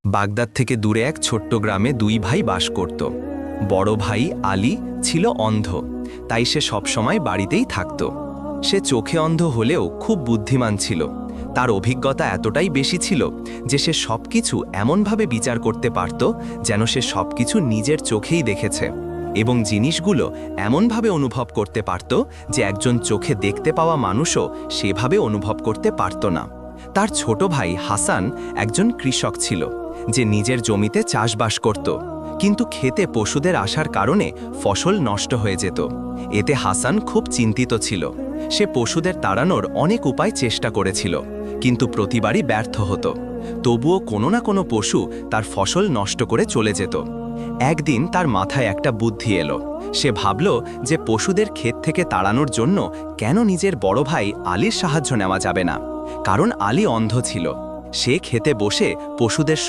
Baghdad থেকে দূরে এক ছোট্ট গ্রামে দুই ভাই বাস করত। বড় ভাই আলী ছিল অন্ধ, তাই সে সবসময় বাড়িতেই থাকত। সে চোখে অন্ধ হলেও খুব বুদ্ধিমান ছিল। তার অভিজ্ঞতা এতটাই বেশি ছিল যে সে সবকিছু এমনভাবে বিচার করতে পারত যেন সে সবকিছু নিজের চোখেই দেখেছে, এবং জিনিসগুলো এমনভাবে অনুভব করতে পারত যে একজন চোখে দেখতে পাওয়া মানুষও সেভাবে অনুভব করতে পারত না। তার ছোট ভাই হাসান একজন কৃষক ছিল, যে নিজের জমিতে চাষবাস করত, কিন্তু খেতে পশুদের আসার কারণে ফসল নষ্ট হয়ে যেত। এতে হাসান খুব চিন্তিত ছিল। সে পশুদের তাড়ানোর অনেক উপায় চেষ্টা করেছিল, কিন্তু প্রতিবারই ব্যর্থ হতো। তবুও কোনো না কোনো পশু তার ফসল নষ্ট করে চলে যেত। একদিন তার মাথায় একটা বুদ্ধি এলো। সে ভাবল যে পশুদের ক্ষেত থেকে তাড়ানোর জন্য কেন নিজের বড় ভাই আলীর সাহায্য নেওয়া যাবে না, কারণ আলী অন্ধ ছিল। সে খেতে বসে পশুদের